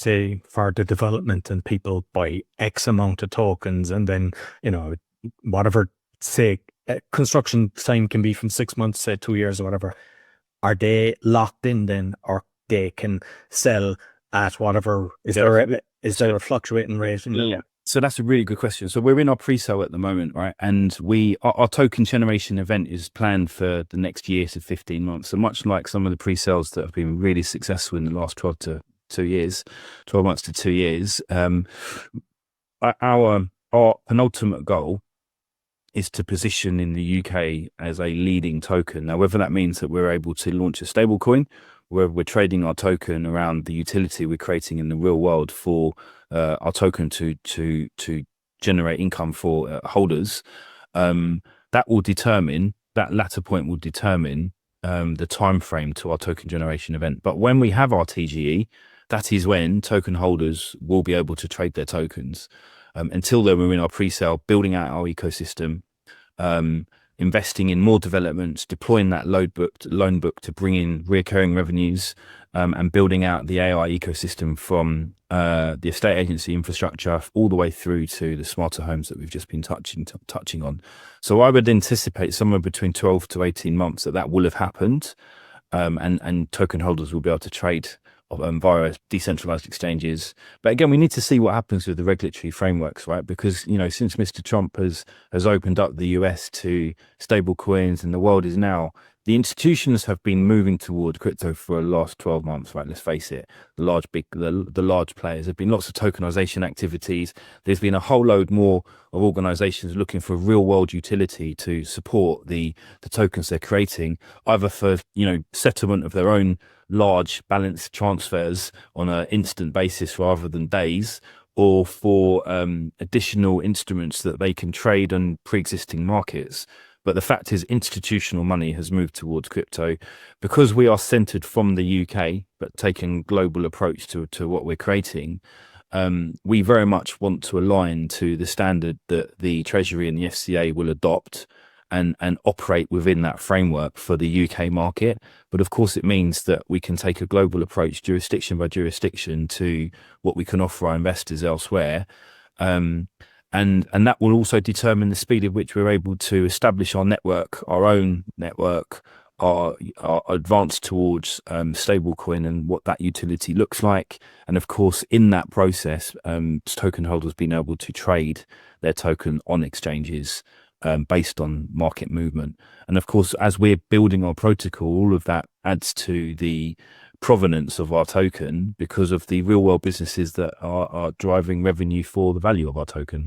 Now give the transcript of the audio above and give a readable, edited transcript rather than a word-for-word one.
say for the development and people buy X amount of tokens and then, you know, whatever, say, construction time can be from 6 months, say 2 years or whatever. Are they locked in then, or they can sell at whatever? Is there a fluctuating rate? Yeah. So that's a really good question. So we're in our pre-sale at the moment, right? And our token generation event is planned for the next year to 15 months. So much like some of the pre-sales that have been really successful in the last 12 months to 2 years, our penultimate goal is to position in the UK as a leading token. Now, whether that means that we're able to launch a stable coin, where we're trading our token around the utility we're creating in the real world for our token to generate income for holders, that latter point will determine the time frame to our token generation event. But when we have our TGE, that is when token holders will be able to trade their tokens. Until then, we're in our pre-sale, building out our ecosystem, investing in more developments, deploying that loan book to bring in recurring revenues, and building out the AI ecosystem from the estate agency infrastructure all the way through to the smarter homes that we've just been touching on. So I would anticipate somewhere between 12 to 18 months that will have happened, and token holders will be able to trade via decentralized exchanges. But again, we need to see what happens with the regulatory frameworks, right? Because, you know, since Mr. Trump has opened up the US to stable coins, and the world is now, the institutions have been moving toward crypto for the last 12 months, right? Let's face it, the large players. There've been lots of tokenization activities. There's been a whole load more of organizations looking for real world utility to support the tokens they're creating, either for, you know, settlement of their own large balance transfers on an instant basis rather than days, or for additional instruments that they can trade on pre-existing markets. But the fact is, institutional money has moved towards crypto because we are centered from the UK, but taking a global approach to what we're creating. We very much want to align to the standard that the Treasury and the FCA will adopt and operate within that framework for the UK market. But of course, it means that we can take a global approach, jurisdiction by jurisdiction, to what we can offer our investors elsewhere. And that will also determine the speed at which we're able to establish our network, our own network, our advance towards stablecoin and what that utility looks like. And of course, in that process, token holders being able to trade their token on exchanges based on market movement. And of course, as we're building our protocol, all of that adds to the provenance of our token because of the real world businesses that are driving revenue for the value of our token.